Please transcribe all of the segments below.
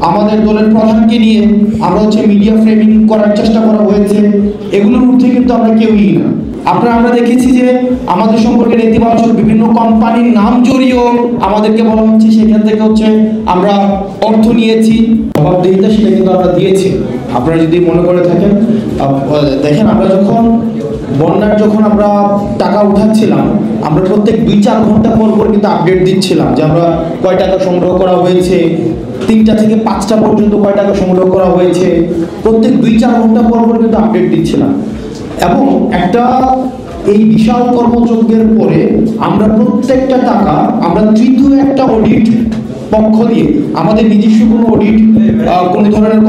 আমাদের দলের প্রধানকে নিয়ে আমরা মিডিয়া ফ্রেমিং করার চেষ্টা করা হয়েছে। এগুলোর ঊর্ধ্বে কিন্তু আমরা কেউই না। আমরা দেখেছি যে আমাদের সম্পর্কে নেতিবাচক বিভিন্ন কোম্পানির নাম জড়িয়েও আমাদেরকে বলা হচ্ছে, সেখান থেকে আমরা অর্থ নিয়েছি, জবাবদিহিতা সেটা কিন্তু আমরা দিয়েছি। আপনারা যদি মনে করে থাকেন, দেখেন আমরা যখন আমরা টাকা উঠাচ্ছিলাম, আমরা প্রত্যেক 2-4 ঘন্টা পর কিন্তু আপডেট দিচ্ছিলাম যে আমরা কয় টাকা সংগ্রহ করা হয়েছে, 3টা থেকে 5টা পর্যন্ত কয় টাকা সংগ্রহ করা হয়েছে, প্রত্যেক 2-4 ঘন্টা পর কিন্তু আপডেট দিচ্ছিলাম। এবং এই বিশাল কর্মযজ্ঞের পরে আমরা প্রত্যেকটা টাকা আমরা তৃতীয় একটা অডিট পক্ষ দিয়ে, আমাদের নিজস্ব কোনো অডিট কোনো ধরনের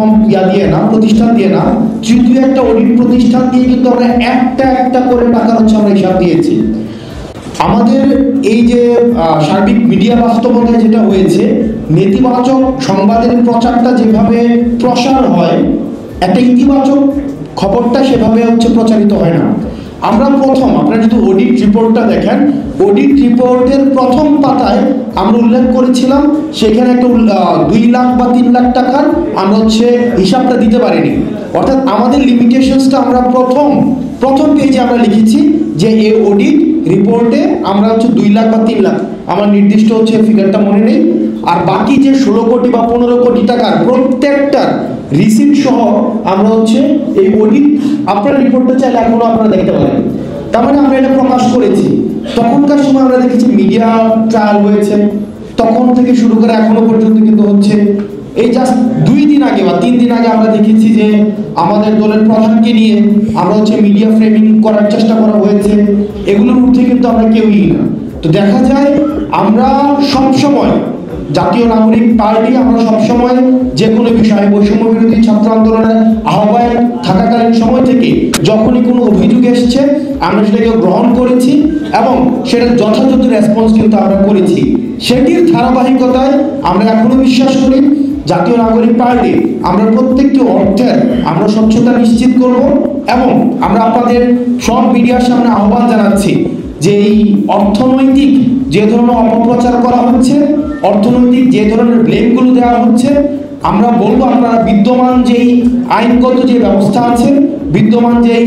প্রতিষ্ঠান দিয়ে না, তৃতীয় একটা অডিট প্রতিষ্ঠান দিয়ে কিন্তু আমরা একটা করে টাকা আমরা হিসাব দিয়েছি। আমাদের এই যে সার্বিক মিডিয়া বাস্তবতায় যেটা হয়েছে, নেতিবাচক সংবাদের প্রচারটা যেভাবে প্রসার হয়, একটা ইতিবাচক খবরটা সেভাবে প্রচারিত হয় না। আপনারা যদি অডিট রিপোর্টটা দেখেন, অডিট রিপোর্টের প্রথম পাতায় আমরা উল্লেখ করেছিলাম সেখানে একটা 2 লাখ বা 3 লাখ টাকার আমরা হিসাবটা দিতে পারিনি। অর্থাৎ আমাদের লিমিটেশনসটা আমরা প্রথম পেজে আমরা লিখেছি যে এই অডিট রিপোর্টে আমরা 2 লাখ বা 3 লাখ, আমার নির্দিষ্ট ফিগারটা মনে নেই, আর বাকি যে 16 কোটি বা 15 কোটি টাকার প্রত্যেকটার রিসিপ্ট সহ আমরা এই অডিট আপনার রিপোর্টটা চাইলে এখনো আপনারা দেখতে পারেন। তার মানে আমরা এটা প্রকাশ করেছি। তখনকার সময় আমরা দেখেছি মিডিয়া ট্রায়াল হয়েছে, তখন থেকে শুরু করে এখনো পর্যন্ত কিন্তু এই জাস্ট 2 দিন আগে বা 3 দিন আগে আমরা দেখেছি যে আমাদের দলের প্রধানকে নিয়ে আমরা মিডিয়া ফ্রেমিং করার চেষ্টা করা হয়েছে। এগুলোর ঊর্ধ্বে কিন্তু আমরা কেউই না। তো দেখা যায় আমরা সবসময় জাতীয় নাগরিক পার্টি, আমরা সবসময় যে কোনো বিষয়ে বৈষম্য বিরোধী ছাত্র আন্দোলনের আহ্বায়ক থাকাকালীন সময় থেকে যখনই কোনো অভিযোগ এসেছে আমরা সেটাকে গ্রহণ করেছি এবং সেটার যথাযথ রেসপন্স কিন্তু আমরা করেছি। সেটির ধারাবাহিকতায় আমরা এখনো বিশ্বাস করি জাতীয় নাগরিক পার্টি আমরা প্রত্যেকটি অর্থের আমরা স্বচ্ছতা নিশ্চিত করব এবং আমরা আপনাদের সব মিডিয়ার সামনে আহ্বান জানাচ্ছি যে এই অর্থনৈতিক যে ধরনের অপপ্রচার করা হচ্ছে, অর্থনৈতিক যে ধরনের ব্লেমগুলো দেওয়া হচ্ছে, আমরা বলবো আপনারা বিদ্যমান যেই আইনগত যে ব্যবস্থা আছে, বিদ্যমান যেই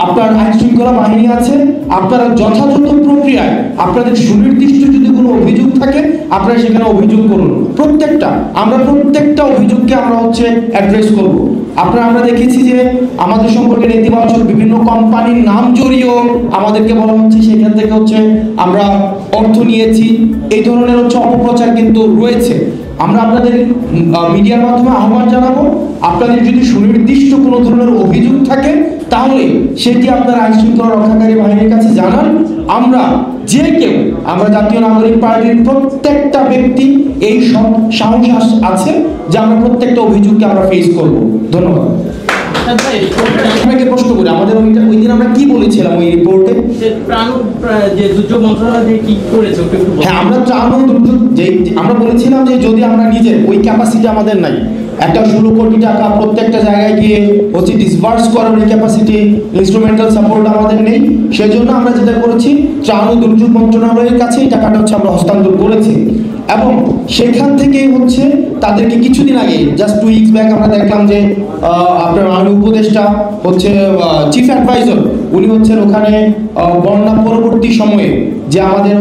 আপনার আইন শৃঙ্খলা বাহিনী আছে, আপনারা যথাযথ প্রক্রিয়ায় আপনাদের সুনির্দিষ্ট যদি কোনো অভিযোগ থাকে আপনারা সেখানে অভিযোগ করুন। প্রত্যেকটা অভিযোগকে আমরা অ্যাড্রেস করব। আমরা দেখেছি যে আমাদের সম্পর্কে নেতিবাচক বিভিন্ন কোম্পানির নাম জড়িয়েও আমাদেরকে বলা হচ্ছে, সেখান থেকে আমরা অর্থ নিয়েছি। এই ধরনের অপপ্রচার কিন্তু রয়েছে। আমরা আপনাদের মিডিয়ার মাধ্যমে আহ্বান জানাবো, আপনাদের যদি সুনির্দিষ্ট কোনো ধরনের অভিযোগ থাকে তাহলে সেটি আপনার আইন শৃঙ্খলা রক্ষাকারী বাহিনীর কাছে জানান। আমরা জাতীয় নাগরিক পার্টির প্রত্যেকটা ব্যক্তি এই সাহস আছে যে আমরা প্রত্যেকটা অভিযোগকে আমরা ফেস করব। ধন্যবাদ। আপনাকে প্রশ্ন করি, আমাদের ওই দিন আমরা কি বলেছিলাম ওই রিপোর্টে? দুর্যোগ মন্ত্রণালয় কি করেছে? হ্যাঁ, আমরা ত্রাণ ও দুর্যোগ আমরা বলেছিলাম যে যদি আমরা নিজের ওই ক্যাপাসিটি আমাদের নাই, একটা 16 কোটি টাকা প্রত্যেকটা জায়গায় গিয়ে ডিসবার্স করার ওই ক্যাপাসিটি, ইনস্ট্রুমেন্টাল সাপোর্ট আমাদের নেই। সেই জন্য আমরা যেটা করেছি, ত্রাণ ও দুর্যোগ মন্ত্রণালয়ের কাছে এই টাকাটা আমরা হস্তান্তর করেছি এবং সেখান থেকে তাদেরকে কিছুদিন আগে জাস্ট 2 উইকস ব্যাক আমরা দেখলাম যে আপনার মাননীয় উপদেষ্টা চিফ অ্যাডভাইজার উনি ওখানে বন্যা পরবর্তী সময়ে যে আমাদের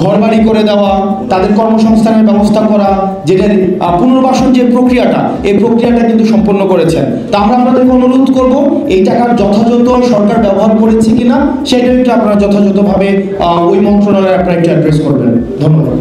ঘরবাড়ি করে দেওয়া, তাদের কর্মসংস্থানের ব্যবস্থা করা, যেটার পুনর্বাসন যে প্রক্রিয়াটা, এই প্রক্রিয়াটা কিন্তু সম্পন্ন করেছেন। তা আমরা আপনাদেরকে অনুরোধ করব এই টাকার যথাযথ সরকার ব্যবহার করেছে কিনা সেটা একটু আপনারা যথাযথভাবে ওই মন্ত্রণালয়ে আপনারা একটু অ্যাড্রেস করবেন। ধন্যবাদ।